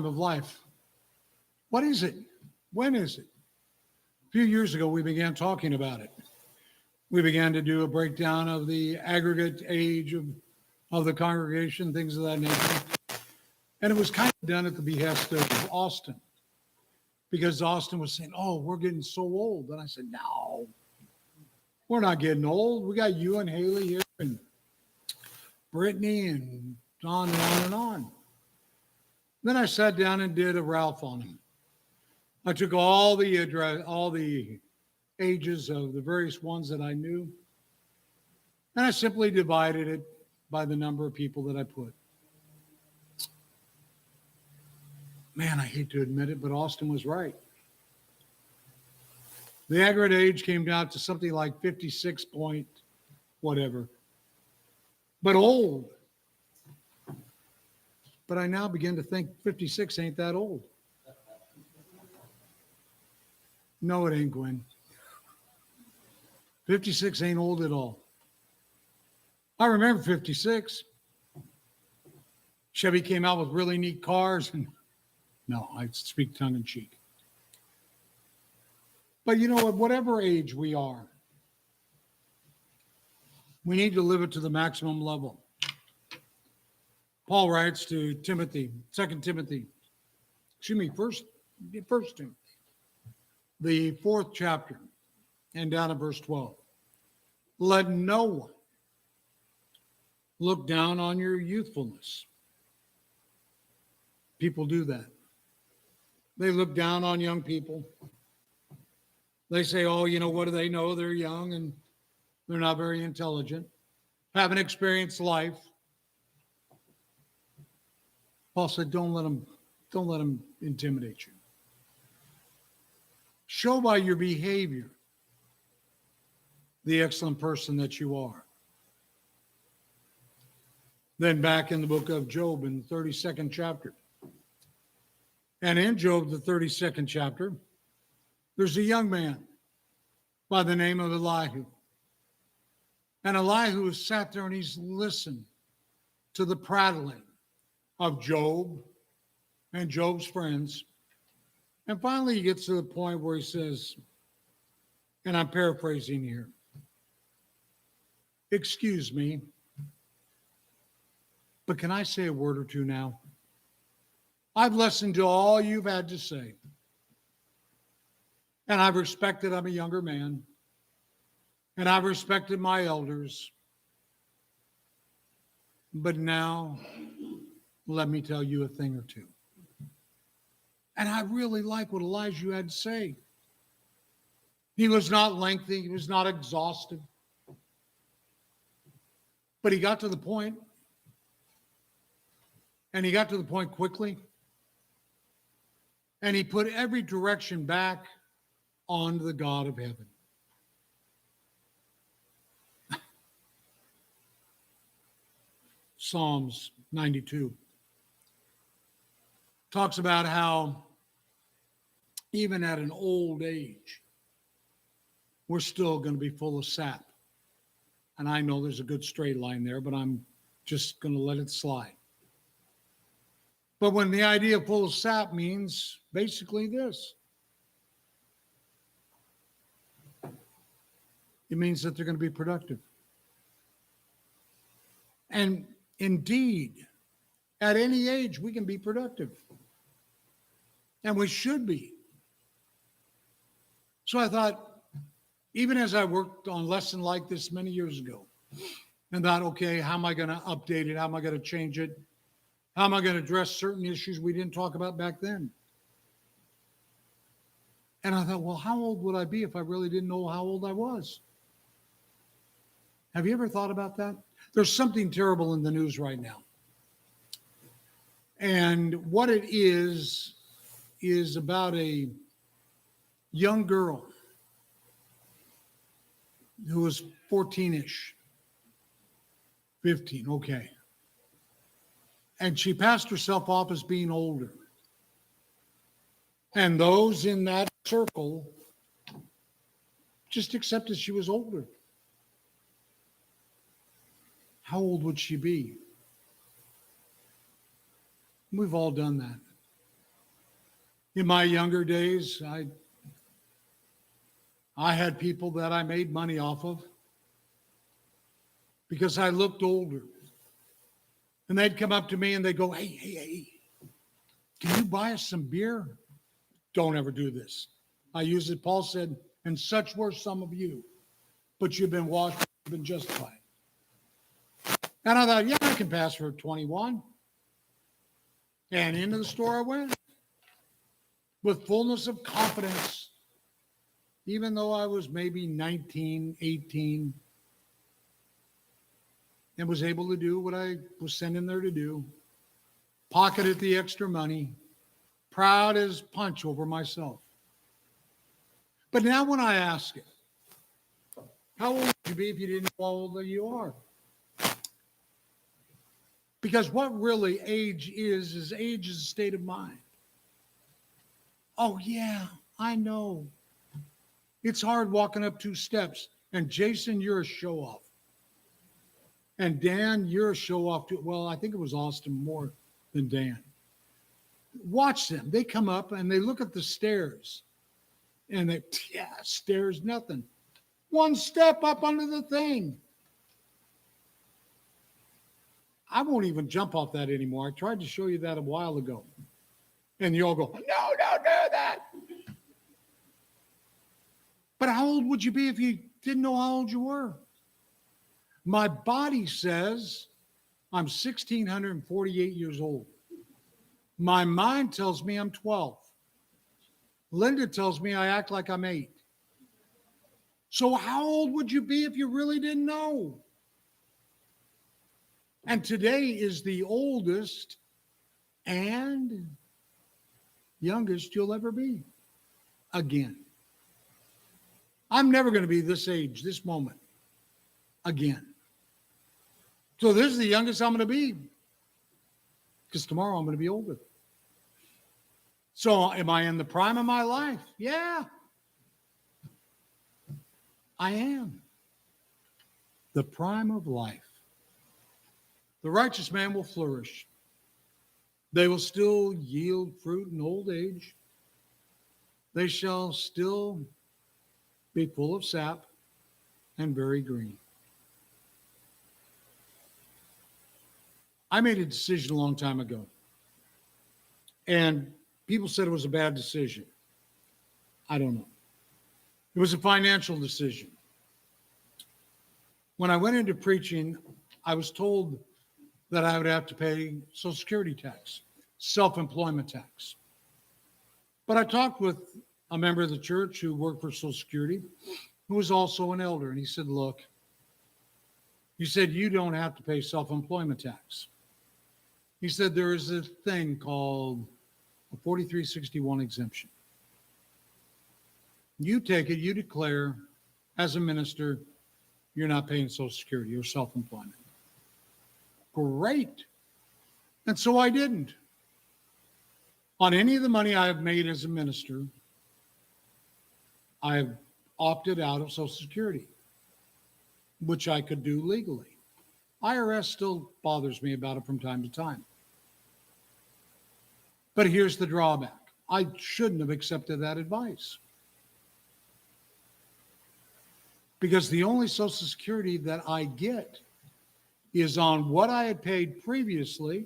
time of life. What is it? When is it? A few years ago, we began talking about it. We began to do a breakdown of the aggregate age of the congregation, things of that nature. And it was kind of done at the behest of Austin, because Austin was saying, oh, we're getting so old. And I said, no, we're not getting old. We got you and Haley here and Brittany and on and on and on. Then I sat down and did a Ralph on him. I took all the ages of the various ones that I knew, and I simply divided it by the number of people that I put. Man, I hate to admit it, but Austin was right. The aggregate age came down to something like 56 point whatever, but old. But I now begin to think 56 ain't that old. No, it ain't, Gwen. 56 ain't old at all. I remember 56. Chevy came out with really neat cars. And no, I speak tongue in cheek. But you know what? Whatever age we are, we need to live it to the maximum level. Paul writes to Timothy, 2 Timothy, First Timothy, the 4th chapter, and down at verse 12. Let no one look down on your youthfulness. People do that. They look down on young people. They say, oh, you know, what do they know? They're young and they're not very intelligent, haven't experienced life. Paul said, don't let them intimidate you. Show by your behavior the excellent person that you are. Then back in the book of Job in the 32nd chapter. And in Job, the 32nd chapter, there's a young man by the name of Elihu. And Elihu has sat there and he's listened to the prattling of Job and Job's friends. And finally, he gets to the point where he says, and I'm paraphrasing here, excuse me, but can I say a word or two now? I've listened to all you've had to say. And I've respected, I'm a younger man, and I've respected my elders. But now, let me tell you a thing or two. And I really like what Elijah had to say. He was not lengthy, he was not exhaustive. But he got to the point, and he got to the point quickly, and he put every direction back on the God of heaven. Psalms 92 talks about how even at an old age, we're still going to be full of sap. And I know there's a good straight line there, but I'm just going to let it slide. But when the idea of full of sap means basically this, it means that they're going to be productive. And indeed, at any age, we can be productive. And we should be. So I thought, even as I worked on a lesson like this many years ago, and thought, okay, how am I going to update it? How am I going to change it? How am I going to address certain issues we didn't talk about back then? And I thought, well, how old would I be if I really didn't know how old I was? Have you ever thought about that? There's something terrible in the news right now. And what it is about a young girl who was 14-ish, 15, okay. And she passed herself off as being older. And those in that circle just accepted she was older. How old would she be? We've all done that. In my younger days, I had people that I made money off of because I looked older. And they'd come up to me and they'd go, hey, can you buy us some beer? Don't ever do this. I use it. Paul said, and such were some of you, but you've been washed, you've been justified. And I thought, yeah, I can pass for 21. And into the store I went with fullness of confidence, even though I was maybe 19, 18, and was able to do what I was sent in there to do, pocketed the extra money, proud as punch over myself. But now when I ask it, how old would you be if you didn't know how old you are? Because what really age is age is a state of mind. Oh, yeah, I know. It's hard walking up 2 steps. And Jason, you're a show-off. And Dan, you're a show-off too. Well, I think it was Austin more than Dan. Watch them. They come up and they look at the stairs. And they, stairs, nothing. 1 step up under the thing. I won't even jump off that anymore. I tried to show you that a while ago. And you all go, no, don't do that. But how old would you be if you didn't know how old you were? My body says I'm 1,648 years old. My mind tells me I'm 12. Linda tells me I act like I'm 8. So how old would you be if you really didn't know? And today is the oldest and youngest you'll ever be. Again. I'm never going to be this age, this moment. Again. So this is the youngest I'm going to be. Because tomorrow I'm going to be older. So am I in the prime of my life? Yeah. I am. The prime of life. The righteous man will flourish. They will still yield fruit in old age. They shall still be full of sap and very green. I made a decision a long time ago. And people said it was a bad decision. I don't know. It was a financial decision. When I went into preaching, I was told that I would have to pay Social Security tax, self-employment tax. But I talked with a member of the church who worked for Social Security, who was also an elder, and he said, look, he said, you don't have to pay self-employment tax. He said, there is a thing called a 4361 exemption. You take it, you declare as a minister, you're not paying Social Security or self-employment. Great. And so I didn't. On any of the money I have made as a minister, I've opted out of Social Security, which I could do legally. IRS still bothers me about it from time to time. But here's the drawback. I shouldn't have accepted that advice. Because the only Social Security that I get is on what I had paid previously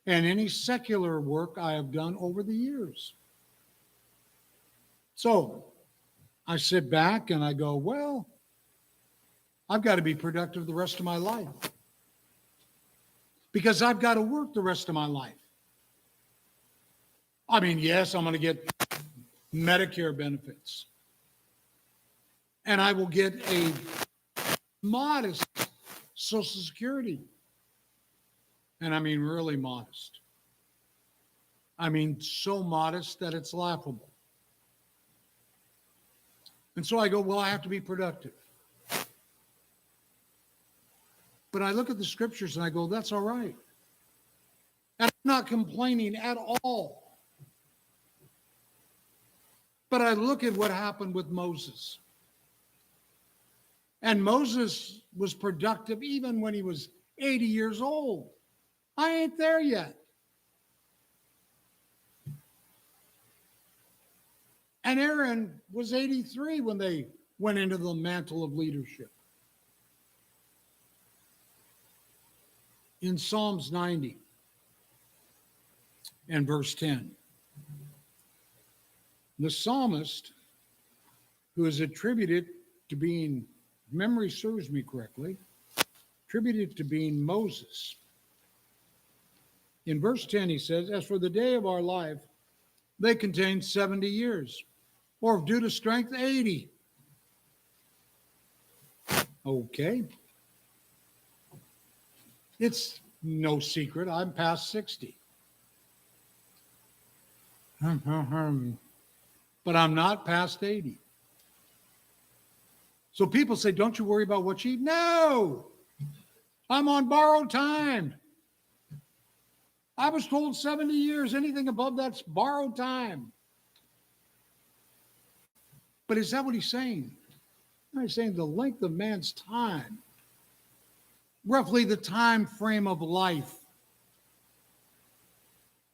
and any secular work I have done over the years. So I sit back and I go, well, I've got to be productive the rest of my life because I've got to work the rest of my life. I mean, yes, I'm going to get Medicare benefits and I will get a modest Social Security. And I mean, really modest. I mean, so modest that it's laughable. And so I go, well, I have to be productive. But I look at the scriptures and I go, that's all right. And I'm not complaining at all. But I look at what happened with Moses. And Moses was productive even when he was 80 years old. I ain't there yet. And Aaron was 83 when they went into the mantle of leadership. In Psalms 90 and verse 10, the psalmist, who is attributed to being, if memory serves me correctly, attributed to being Moses. In verse 10, he says, as for the day of our life, they contain 70 years, or due to strength, 80. Okay. It's no secret, I'm past 60. But I'm not past 80. So people say, don't you worry about what you eat. No, I'm on borrowed time. I was told 70 years, anything above that's borrowed time. But is that what he's saying? No, he's saying the length of man's time, roughly the time frame of life.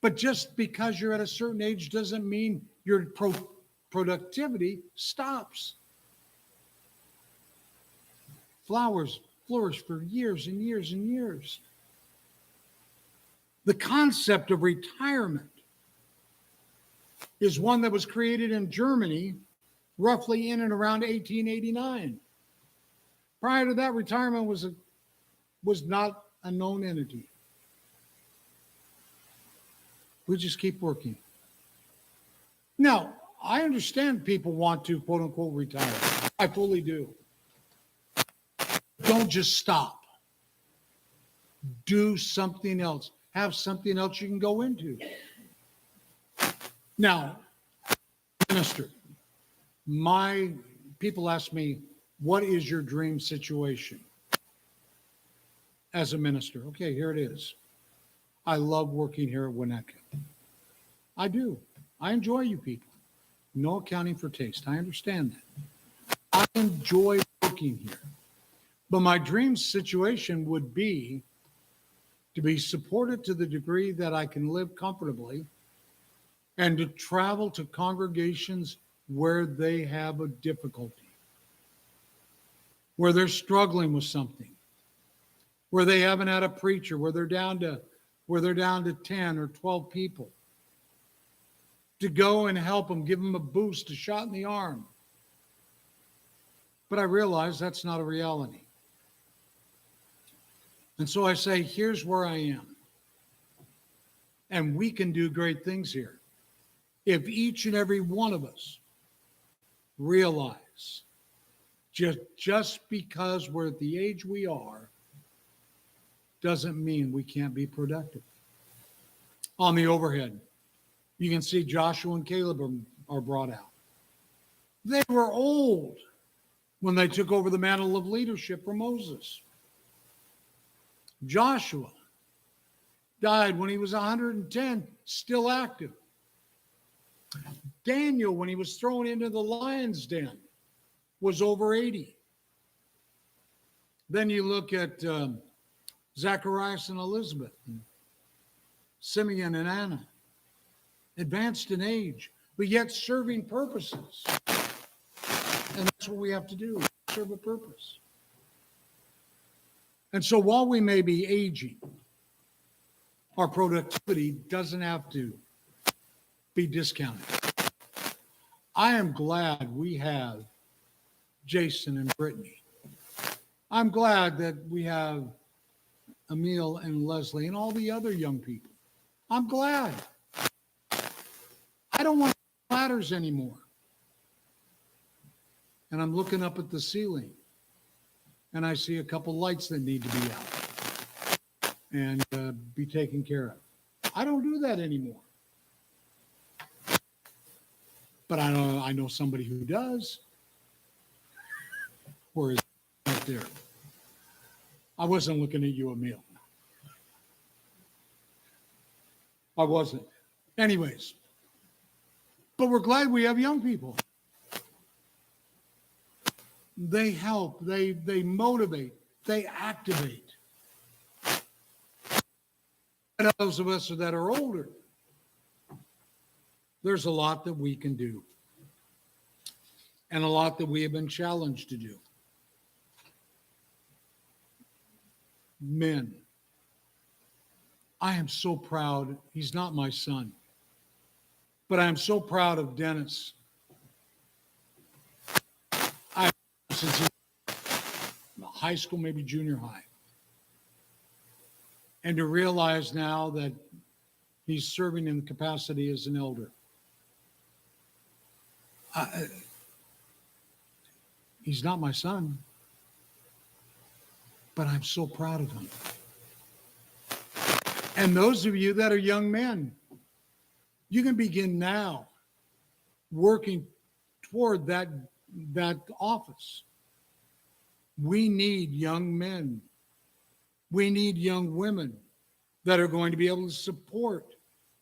But just because you're at a certain age doesn't mean your productivity stops. Flowers flourish for years and years and years. The concept of retirement is one that was created in Germany roughly in and around 1889. Prior to that, retirement was not a known entity. We just keep working. Now, I understand people want to, quote unquote, retire. I fully do. Don't just stop. Do something else. Have something else you can go into. Now, minister, my people ask me, what is your dream situation as a minister? Okay, here it is. I love working here at Winnetka. I do. I enjoy you people. No accounting for taste. I understand that. I enjoy working here. But my dream situation would be to be supported to the degree that I can live comfortably and to travel to congregations where they have a difficulty, where they're struggling with something, where they haven't had a preacher, where they're down to 10 or 12 people, to go and help them, give them a boost, a shot in the arm. But I realize that's not a reality. And so I say, here's where I am. And we can do great things here if each and every one of us realize just because we're at the age we are doesn't mean we can't be productive. On the overhead, you can see Joshua and Caleb are brought out. They were old when they took over the mantle of leadership from Moses. Joshua died when he was 110, still active. Daniel, when he was thrown into the lion's den, was over 80. Then you look at Zacharias and Elizabeth, and Simeon and Anna, advanced in age, but yet serving purposes. And that's what we have to do, serve a purpose. And so while we may be aging, our productivity doesn't have to be discounted. I am glad we have Jason and Brittany. I'm glad that we have Emil and Leslie and all the other young people. I'm glad. I don't want ladders anymore. And I'm looking up at the ceiling and I see a couple lights that need to be out and be taken care of. I don't do that anymore. But I know somebody who does. Where is it? Right there. I wasn't looking at you, Emil. I wasn't. Anyways, but we're glad we have young people. They help, they motivate, they activate. And those of us that are older, there's a lot that we can do. and a lot that we have been challenged to do. Men, I am so proud. He's not my son, but I am so proud of Dennis. Since he was high school, maybe junior high, and to realize now that he's serving in the capacity as an elder. He's not my son, but I'm so proud of him. And those of you that are young men, you can begin now working toward that office. We need young men. We need young women that are going to be able to support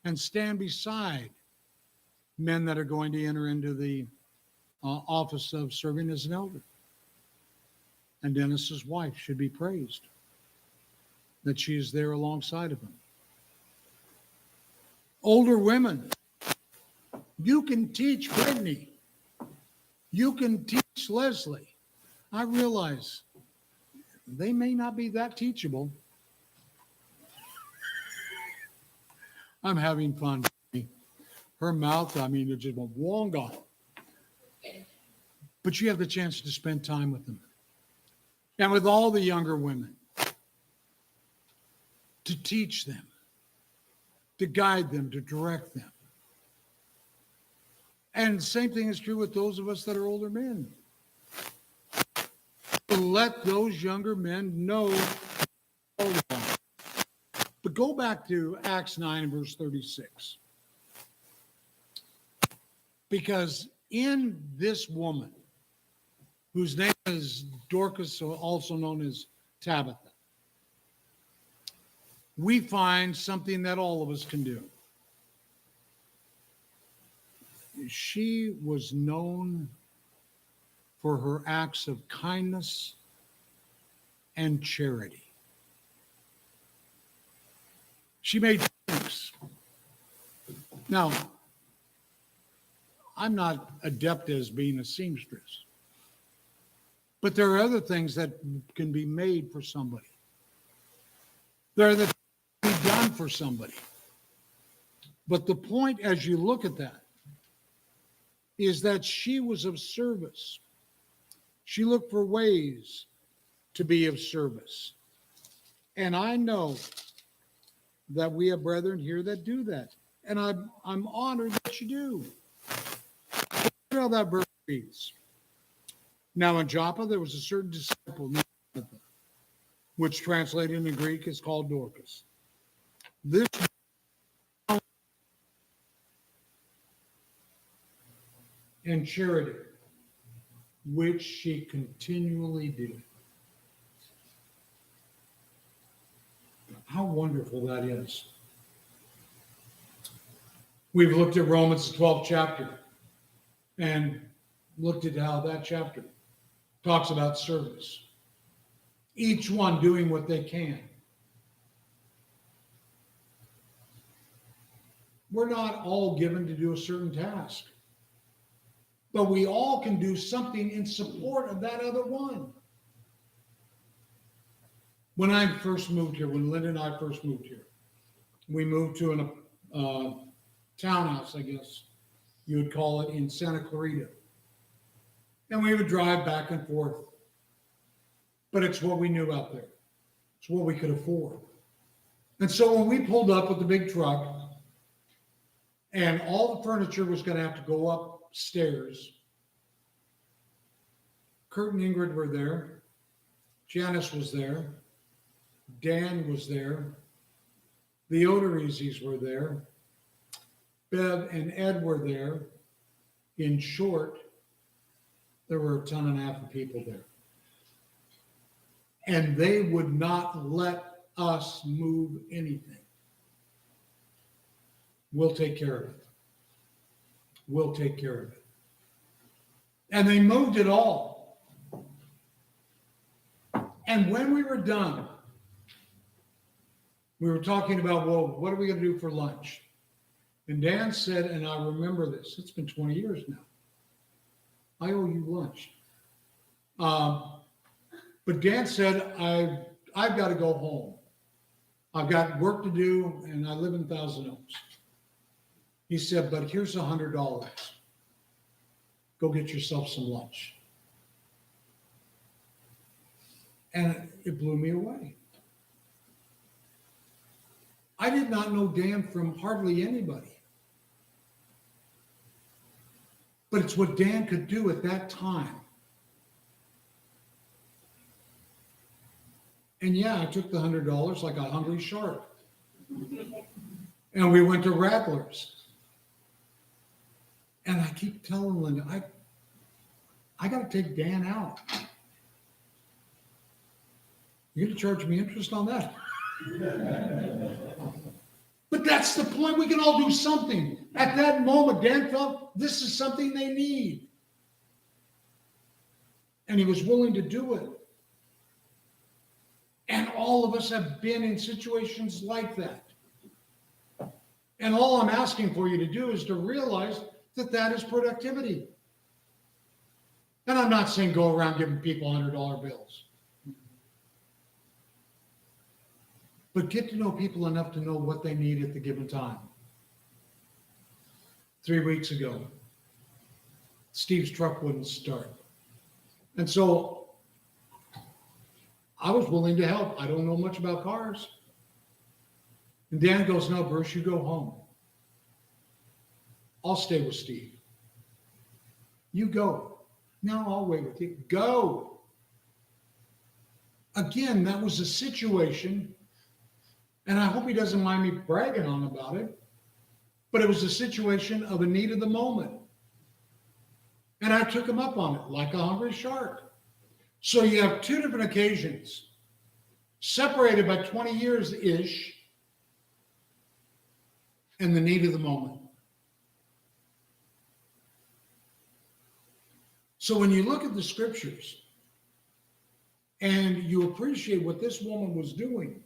and stand beside men that are going to enter into the office of serving as an elder. And Dennis's wife should be praised that she is there alongside of him. Older women, you can teach Brittany. You can teach Leslie. I realize they may not be that teachable. I'm having fun. Her mouth, it's just long gone. But you have the chance to spend time with them. And with all the younger women, to teach them, to guide them, to direct them. And the same thing is true with those of us that are older men. To let those younger men know. But go back to Acts 9 and verse 36. Because in this woman, whose name is Dorcas, also known as Tabitha, we find something that all of us can do. She was known for her acts of kindness and charity. She made things. Now, I'm not adept as being a seamstress, but there are other things that can be made for somebody. There are the things that can be done for somebody. But the point as you look at that is that she was of service. She looked for ways to be of service. And I know that we have brethren here that do that. And I'm honored that you do. Look at how that verse reads. Now in Joppa there was a certain disciple named Tabitha, which translated into Greek is called Dorcas. This and charity, which she continually did. How wonderful that is. We've looked at Romans 12th chapter and looked at how that chapter talks about service. Each one doing what they can. We're not all given to do a certain task, but we all can do something in support of that other one. When I first moved here, when Linda and I first moved here, we moved to a townhouse, I guess you would call it, in Santa Clarita. And we would drive back and forth. But it's what we knew out there. It's what we could afford. And so when we pulled up with the big truck and all the furniture was going to have to go upstairs, Kurt and Ingrid were there. Janice was there. Dan was there. The Odorizis were there. Bev and Ed were there. In short, there were a ton and a half of people there. And they would not let us move anything. We'll take care of it. We'll take care of it. And they moved it all. And when we were done, we were talking about, well, what are we going to do for lunch? And Dan said, and I remember this, it's been 20 years now. I owe you lunch. But Dan said, I've got to go home. I've got work to do, and I live in Thousand Oaks. He said, but here's $100. Go get yourself some lunch. And it blew me away. I did not know Dan from hardly anybody. But it's what Dan could do at that time. And yeah, I took the $100 like a hungry shark. And we went to Rattlers. And I keep telling Linda, I got to take Dan out. You're going to charge me interest on that? But that's the point. We can all do something. At that moment, Dan felt this is something they need. And he was willing to do it. And all of us have been in situations like that. And all I'm asking for you to do is to realize that that is productivity. And I'm not saying go around giving people $100 bills. But get to know people enough to know what they need at the given time. 3 weeks ago, Steve's truck wouldn't start. And so I was willing to help. I don't know much about cars. And Dan goes, no, Bruce, you go home. I'll stay with Steve. You go. No, I'll wait with you. Go. Again, that was a situation, and I hope he doesn't mind me bragging on about it, but it was a situation of a need of the moment. And I took him up on it like a hungry shark. So you have two different occasions, separated by 20 years-ish, and the need of the moment. So when you look at the scriptures and you appreciate what this woman was doing,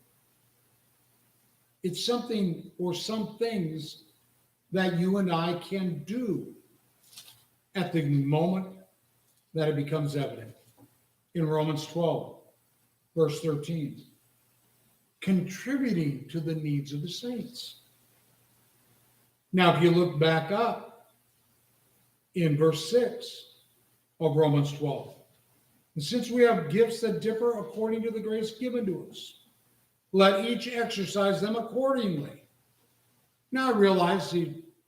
it's something or some things that you and I can do at the moment that it becomes evident. In Romans 12, verse 13, contributing to the needs of the saints. Now, if you look back up in verse 6 of Romans 12, and since we have gifts that differ according to the grace given to us, let each exercise them accordingly. Now, I realize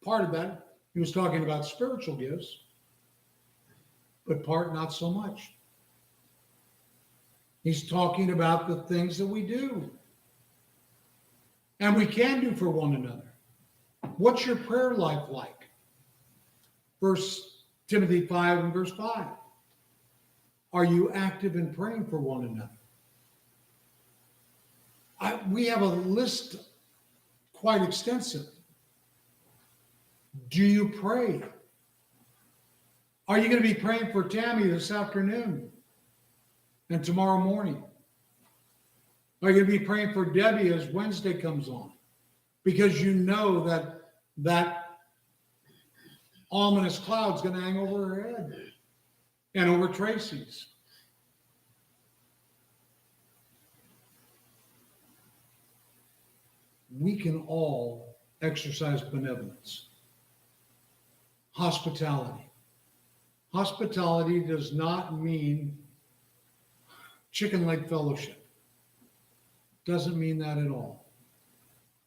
part of that, he was talking about spiritual gifts, but part not so much. He's talking about the things that we do and we can do for one another. What's your prayer life like? 1 Timothy 5 and verse 5. Are you active in praying for one another? We have a list quite extensive. Do you pray? Are you going to be praying for Tammy this afternoon and tomorrow morning? Are you going to be praying for Debbie as Wednesday comes on? Because you know that ominous cloud's going to hang over her head and over Tracy's. We can all exercise benevolence. Hospitality. Hospitality does not mean chicken leg fellowship. Doesn't mean that at all.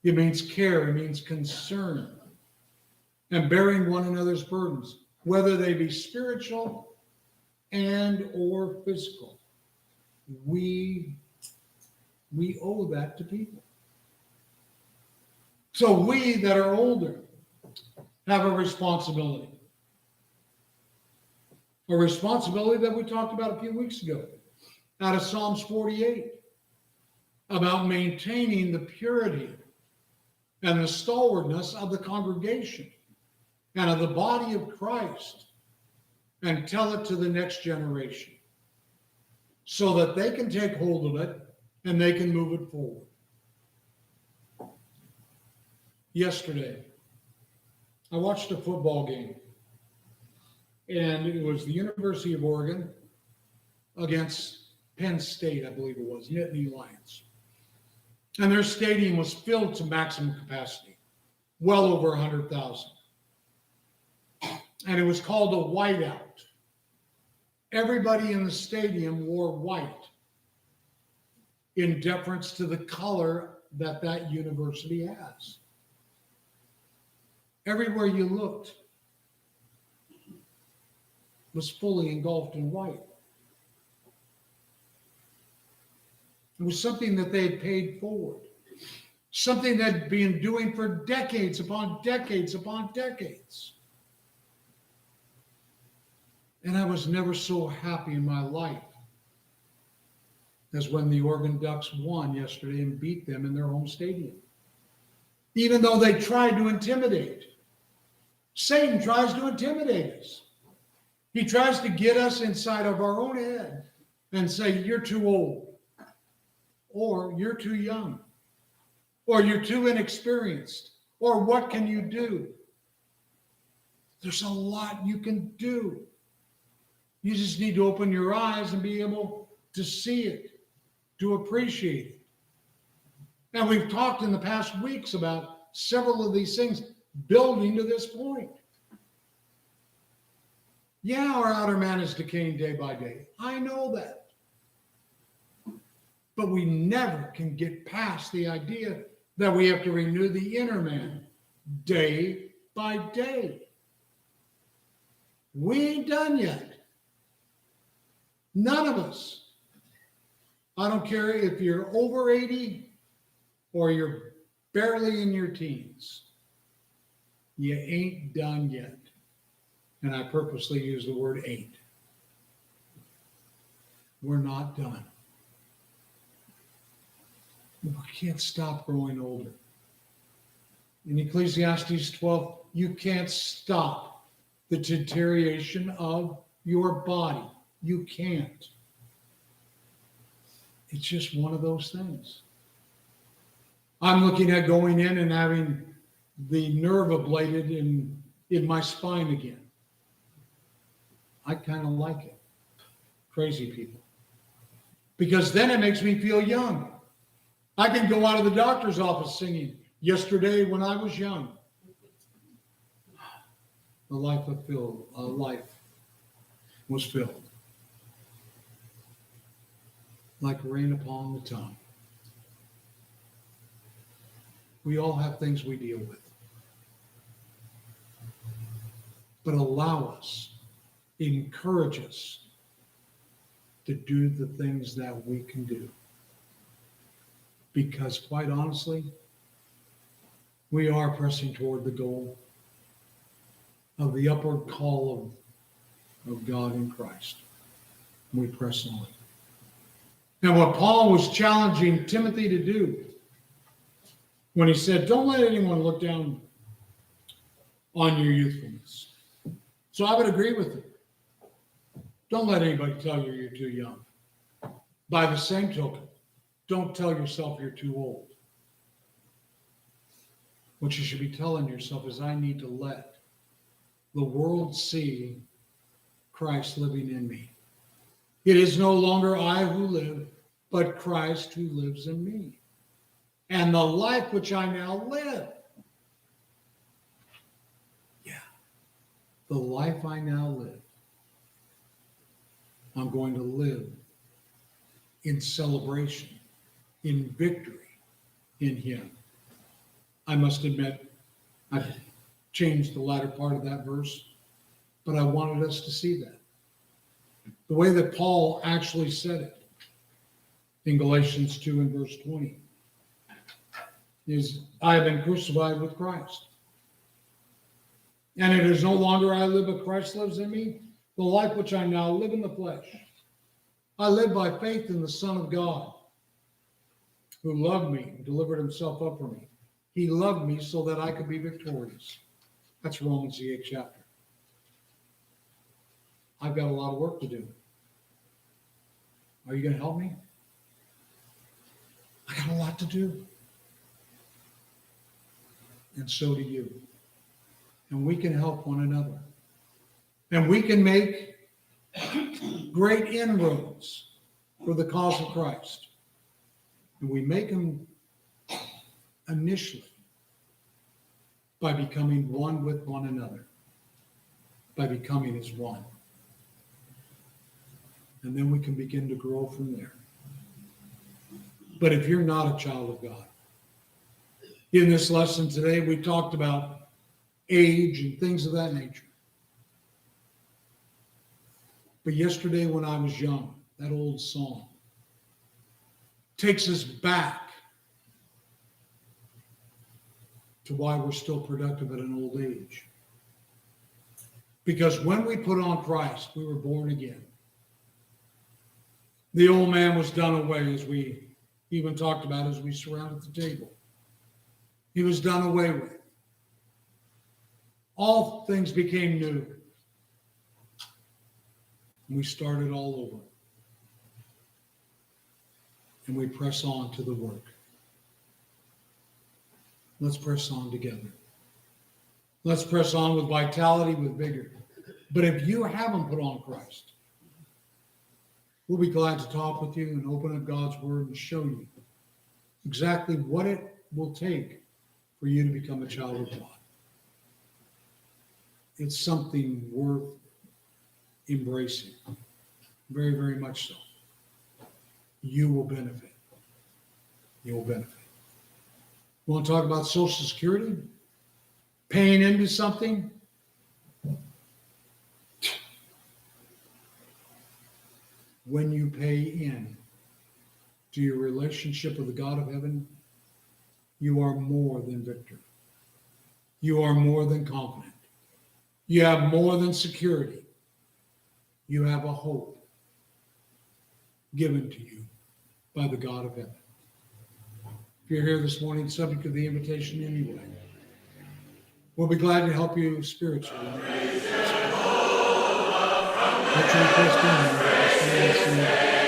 It means care, it means concern, and bearing one another's burdens, whether they be spiritual and or physical. We owe that to people. So we that are older have a responsibility. A responsibility that we talked about a few weeks ago out of Psalms 48 about maintaining the purity and the stalwartness of the congregation and of the body of Christ and tell it to the next generation so that they can take hold of it and they can move it forward. Yesterday, I watched a football game, and it was the University of Oregon against Penn State, I believe it was, Nittany Lions. And their stadium was filled to maximum capacity, well over 100,000. And it was called a whiteout. Everybody in the stadium wore white in deference to the color that that university has. Everywhere you looked was fully engulfed in white. It was something that they had paid forward, something they'd been doing for decades upon decades upon decades. And I was never so happy in my life as when the Oregon Ducks won yesterday and beat them in their home stadium. Even though they tried to intimidate. Satan tries to intimidate us. He tries to get us inside of our own head and say, you're too old, or you're too young, or you're too inexperienced, or what can you do? There's a lot you can do. You just need to open your eyes and be able to see it, to appreciate it. Now, we've talked in the past weeks about several of these things building to this point. Yeah, our outer man is decaying day by day. I know that. But we never can get past the idea that we have to renew the inner man day by day. We ain't done yet. None of us. I don't care if you're over 80 or you're barely in your teens. You ain't done yet. And I purposely use the word ain't. We're not done. We can't stop growing older. In Ecclesiastes 12, you can't stop the deterioration of your body. You can't. It's just one of those things. I'm looking at going in and having the nerve ablated in my spine again. I kind of like it. Crazy people. Because then it makes me feel young. I can go out of the doctor's office singing, yesterday when I was young. The life was filled. Like rain upon the tongue. We all have things we deal with. But allow us, encourage us to do the things that we can do. Because quite honestly, we are pressing toward the goal of the upward call of God in Christ. We press on. Now, what Paul was challenging Timothy to do when he said, don't let anyone look down on your youthfulness. So I would agree with him. Don't let anybody tell you you're too young. By the same token, don't tell yourself you're too old. What you should be telling yourself is, I need to let the world see Christ living in me. It is no longer I who live, but Christ who lives in me. And the life which I now live. Yeah. The life I now live. I'm going to live in celebration, in victory in him. I must admit, I've changed the latter part of that verse, but I wanted us to see that. The way that Paul actually said it in Galatians 2 and verse 20 is, I have been crucified with Christ. And it is no longer I live, but Christ lives in me. The life which I now live in the flesh, I live by faith in the Son of God, who loved me and delivered himself up for me. He loved me so that I could be victorious. That's Romans the 8th chapter. I've got a lot of work to do. Are you going to help me? I got a lot to do. And so do you. And we can help one another And we can make great inroads for the cause of Christ. And we make them initially by becoming one with one another, by becoming as one. And then we can begin to grow from there. But if you're not a child of God, in this lesson today, we talked about age and things of that nature. But yesterday when I was young, that old song takes us back to why we're still productive at an old age. Because when we put on Christ, we were born again. The old man was done away, as we even talked about as we surrounded the table. He was done away with. All things became new. And we started all over. And we press on to the work. Let's press on together. Let's press on with vitality, with vigor. But if you haven't put on Christ, we'll be glad to talk with you and open up God's word and show you exactly what it will take for you to become a child of God. It's something worth embracing. Very, very much so. You will benefit. You will benefit. We want to talk about Social Security? Paying into something? When you pay in to your relationship with the God of heaven, you are more than victor. You are more than confident. You have more than security. You have a hope given to you by the God of heaven. If you're here this morning, subject to the invitation anyway, we'll be glad to help you spiritually. Let your request be known.